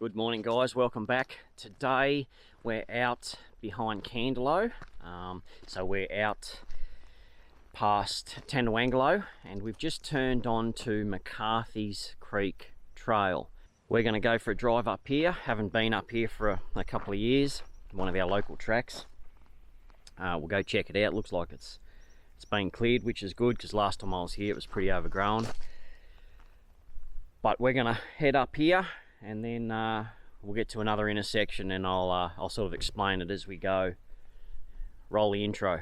Good morning guys, welcome back. Today we're out behind Candelo, so we're out past Towamba and we've just turned on to McCarthy's Creek Trail. We're going to go for a drive up here. Haven't been up here for a couple of years, one of our local tracks. We'll go check it out. Looks like it's been cleared, which is good because last time I was here it was pretty overgrown. But we're going to head up here and then we'll get to another intersection and I'll sort of explain it as we go. Roll the intro.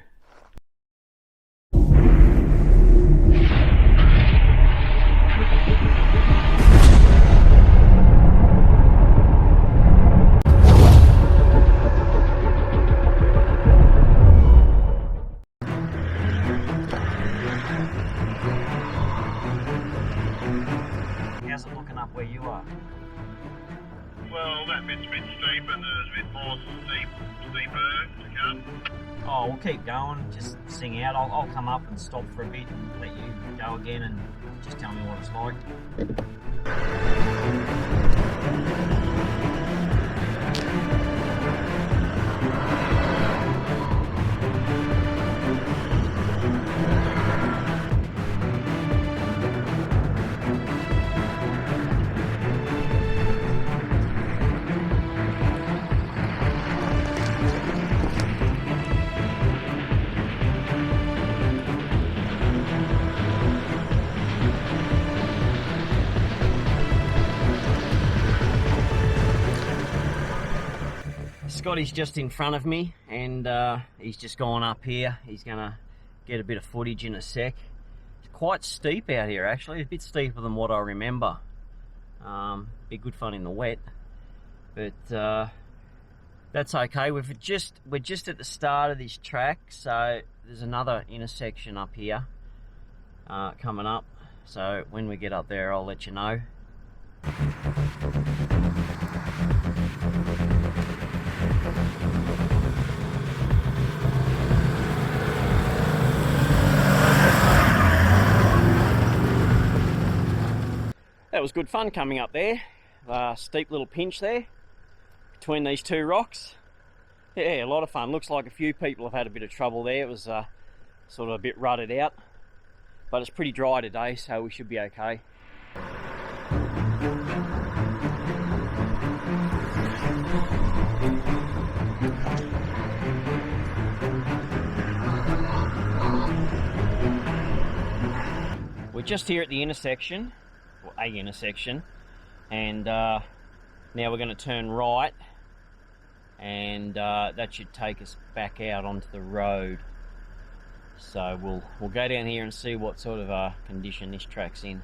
How's it looking up where you are? Well, that bit's a bit steep and there's a bit more steeper to come. Oh, we'll keep going, just sing out. I'll come up and stop for a bit and let you go again and just tell me what it's like. Scotty's just in front of me and he's just gone up here. He's gonna get a bit of footage in a sec. It's quite steep out here actually, a bit steeper than what I remember. Be good fun in the wet, but that's okay. We're just at the start of this track, so there's another intersection up here coming up. So when we get up there, I'll let you know. That was good fun coming up there. Steep little pinch there between these two rocks. Yeah, a lot of fun. Looks like a few people have had a bit of trouble there. It was sort of a bit rutted out, but it's pretty dry today, so we should be okay. We're just here at the intersection, or a intersection, and now we're going to turn right, and that should take us back out onto the road. So we'll go down here and see what sort of condition this track's in.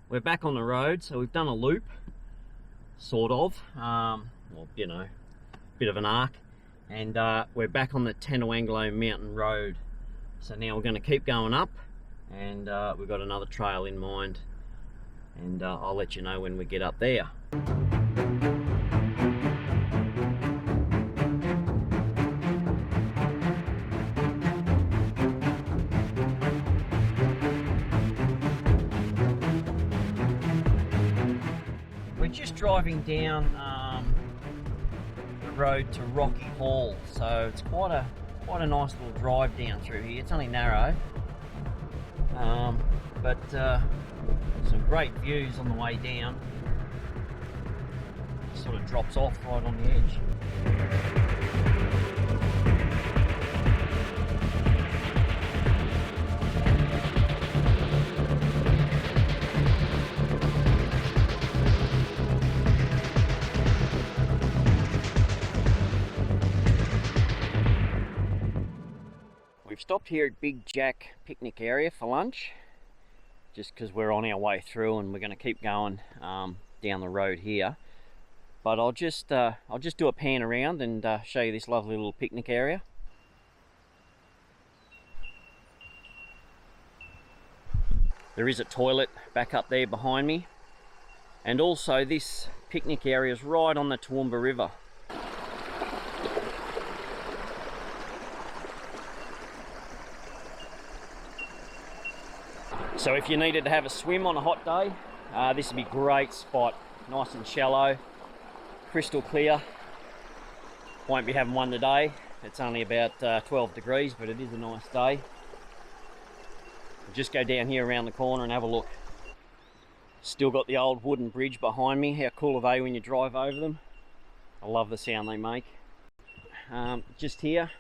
We're back on the road, so we've done a loop, sort of, well, you know, bit of an arc, and we're back on the Towamba Mountain Road. So now we're going to keep going up, and we've got another trail in mind, and I'll let you know when we get up there. Just driving down the road to Rocky Hall, so it's quite a nice little drive down through here. It's only narrow, but some great views on the way down. It sort of drops off right on the edge. We've stopped here at Big Jack picnic area for lunch, just because we're on our way through and we're going to keep going down the road here. But I'll just do a pan around and show you this lovely little picnic area. There is a toilet back up there behind me, and also this picnic area is right on the Towamba River. So if you needed to have a swim on a hot day, this would be a great spot. Nice and shallow, crystal clear. Won't be having one today. It's only about 12 degrees, but it is a nice day. We'll just go down here around the corner and have a look. Still got the old wooden bridge behind me. How cool are they when you drive over them? I love the sound they make. Just here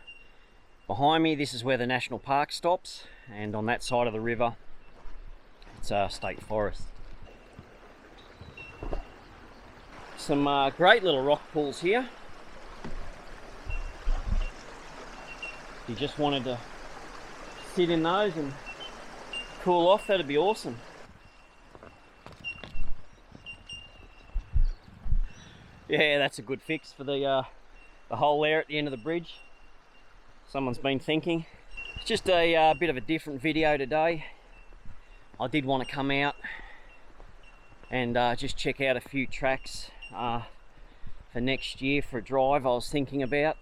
behind me, this is where the national park stops, and on that side of the river it's state forest. Some great little rock pools here. If you just wanted to sit in those and cool off, that'd be awesome. Yeah, that's a good fix for the hole there at the end of the bridge. Someone's been thinking. It's just a bit of a different video today. I did want to come out and just check out a few tracks for next year for a drive I was thinking about.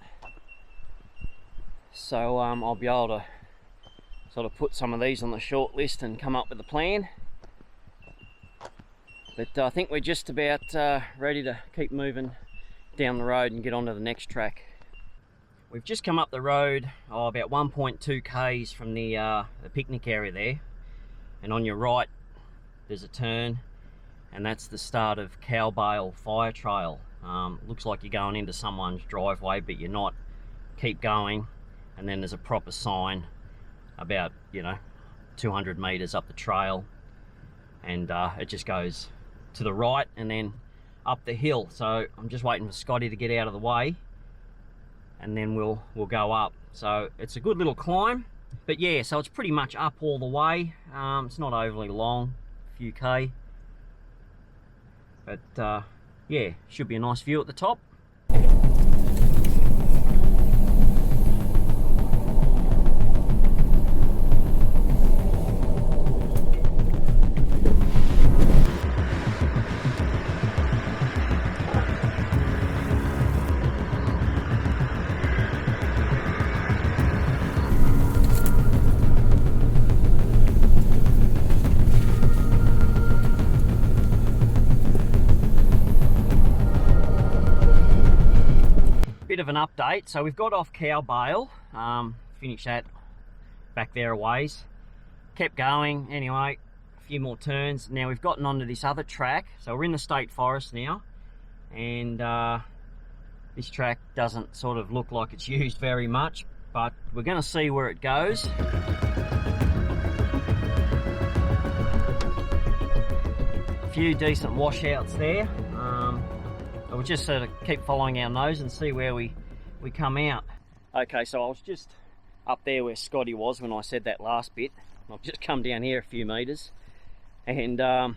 So I'll be able to sort of put some of these on the short list and come up with a plan. But I think we're just about ready to keep moving down the road and get onto the next track. We've just come up the road about 1.2 k's from the picnic area there, and on your right there's a turn, and that's the start of Cowbell Fire Trail. Looks like you're going into someone's driveway, but you're not. Keep going, and then there's a proper sign about 200 meters up the trail, and it just goes to the right and then up the hill. So I'm just waiting for Scotty to get out of the way, and then we'll go up. So it's a good little climb, but yeah, so it's pretty much up all the way. It's not overly long, a few k, but yeah, should be a nice view at the top. Bit of an update. So we've got off Cowbell, finished that back there a ways, kept going anyway, a few more turns. Now we've gotten onto this other track, so we're in the state forest now, and this track doesn't sort of look like it's used very much, but we're going to see where it goes. A few decent washouts there. We'll just sort of keep following our nose and see where we come out. Okay, so I was just up there where Scotty was when I said that last bit. I've just come down here a few metres, and the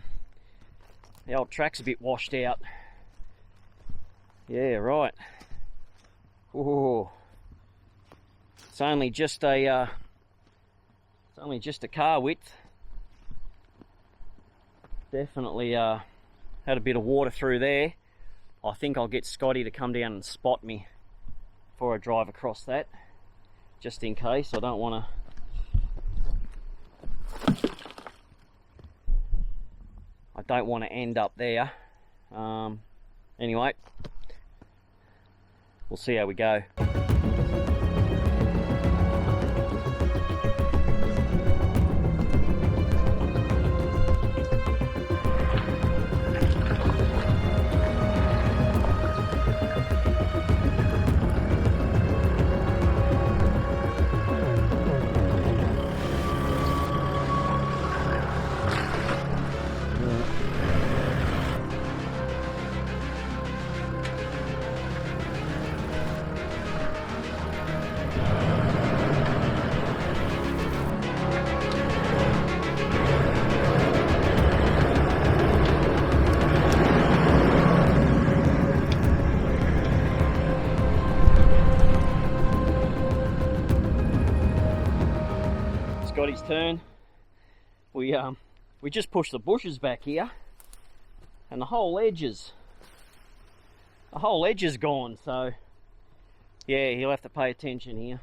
old track's a bit washed out. Yeah, right. Ooh. It's only just a car width. Definitely had a bit of water through there. I think I'll get Scotty to come down and spot me before I drive across that, just in case. I don't want to end up there. Anyway, we'll see how we go. Scotty's turn. We just pushed the bushes back here, and the whole edge is gone. So yeah, he'll have to pay attention here.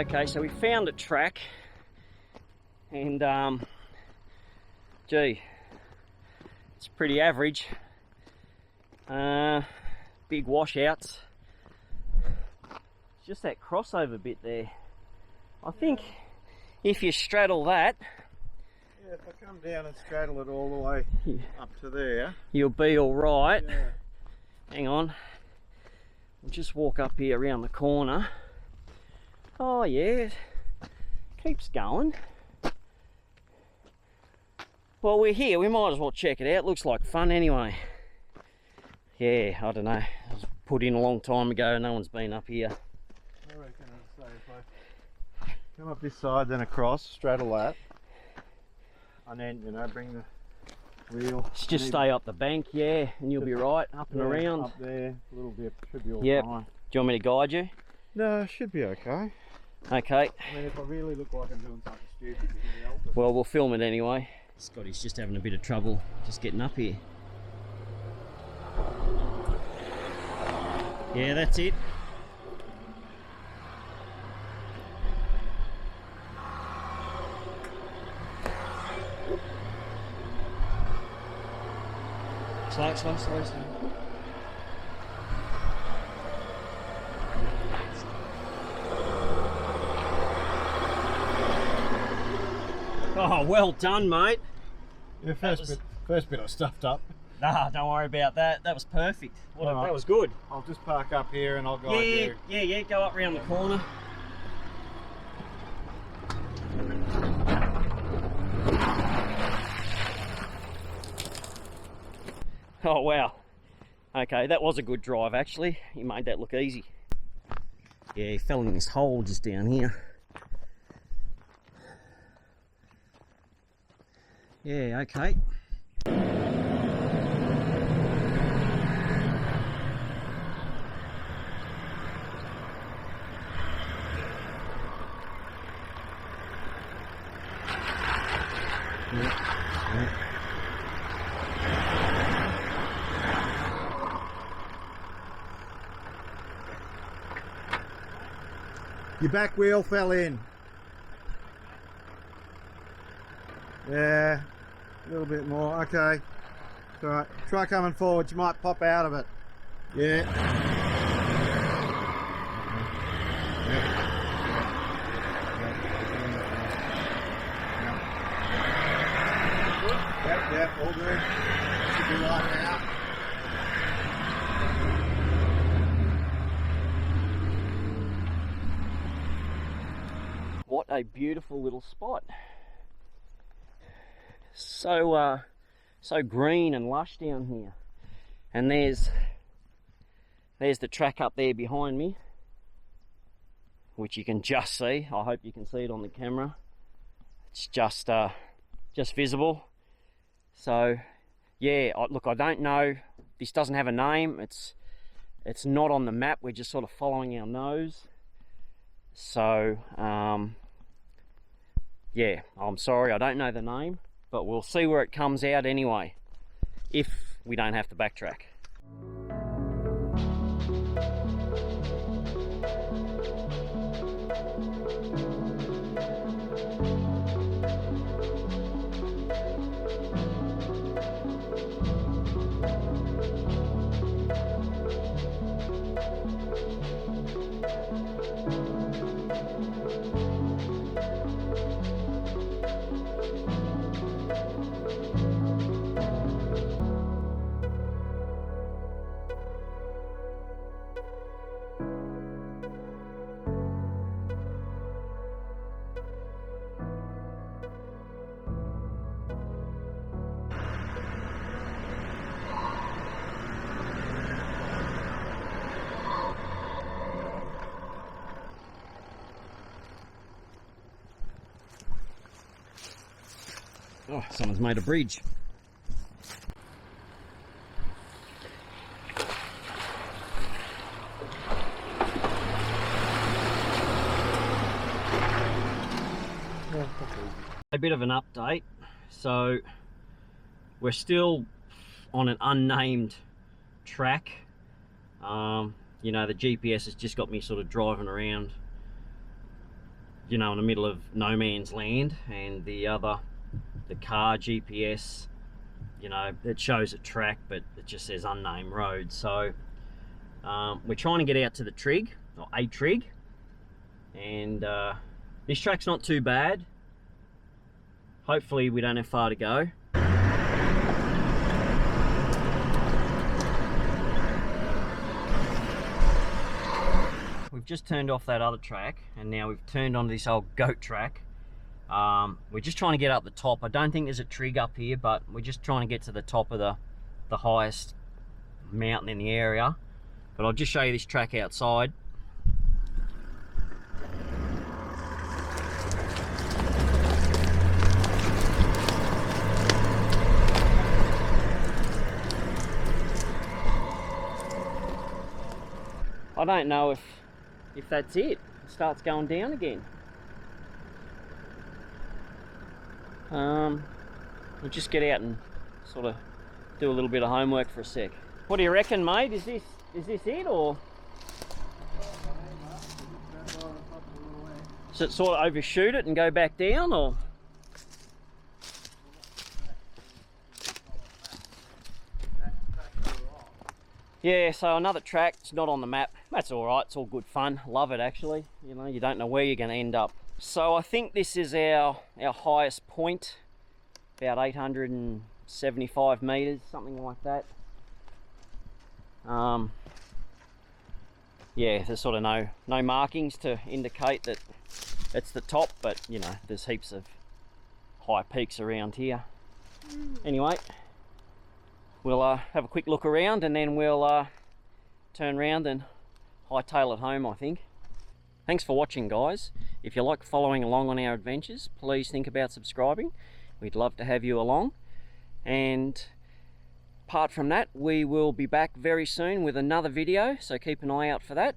Okay, so we found a track, and gee, it's pretty average. Big washouts. It's just that crossover bit there. I think if you straddle that, yeah, if I come down and straddle it all the way up to there, you'll be all right. yeah. Hang on. We'll just walk up here around the corner. Oh yeah, it keeps going. Well, we're here, we might as well check it out. Looks like fun anyway. Yeah, I don't know. It was put in a long time ago, no one's been up here. I reckon I'd say if I come up this side, then across, straddle that, and then, you know, bring the wheel. Just stay up the bank, yeah, and you'll be right, up and around. Up there, a little bit, should be all Yep. fine. Do you want me to guide you? No, should be okay. Okay. I mean, if I really look like I'm doing something stupid, you can help it. Well, we'll film it anyway. Scotty's just having a bit of trouble just getting up here. Yeah, that's it. Slow, slow, slow, slow. Oh, well done, mate. Yeah, first bit I stuffed up. Nah, don't worry about that. That was perfect. Alright. That was good. I'll just park up here and I'll guide you. Yeah, go up round the corner. Oh, wow. Okay, that was a good drive, actually. You made that look easy. Yeah, he fell in this hole just down here. Yeah, okay. Your back wheel fell in. Yeah, a little bit more. Okay. It's all right. Try coming forward. You might pop out of it. Yeah. Yep, all good. Should be right now. What a beautiful little spot. So green and lush down here. And there's the track up there behind me, which you can just see. I hope you can see it on the camera. It's just visible. So yeah, look, I don't know. This doesn't have a name. It's not on the map. We're just sort of following our nose. So yeah, I'm sorry, I don't know the name, but we'll see where it comes out anyway, if we don't have to backtrack. Oh, someone's made a bridge. A bit of an update. So we're still on an unnamed track. You know, the GPS has just got me sort of driving around you know, in the middle of no man's land, and the other, the car GPS, you know, it shows a track but it just says unnamed road. So we're trying to get out to the trig, or a trig, and this track's not too bad. Hopefully we don't have far to go. We've just turned off that other track and now we've turned onto this old goat track. We're just trying to get up the top. I don't think there's a trig up here, but we're just trying to get to the top of the highest mountain in the area. But I'll just show you this track outside. I don't know if that's it. It starts going down again. We'll just get out and sort of do a little bit of homework for a sec. What do you reckon, mate? Is this it, or does it sort of overshoot it and go back down, or? Yeah, so another track, it's not on the map. That's all right, it's all good fun. Love it, actually. You know, you don't know where you're going to end up. So I think this is our highest point, about 875 meters, something like that. Yeah, there's sort of no markings to indicate that it's the top, but you know, there's heaps of high peaks around here. Anyway, we'll have a quick look around and then we'll turn around and hightail it home, I think. Thanks for watching, guys. If you like following along on our adventures, please think about subscribing. We'd love to have you along. And apart from that, we will be back very soon with another video, so keep an eye out for that.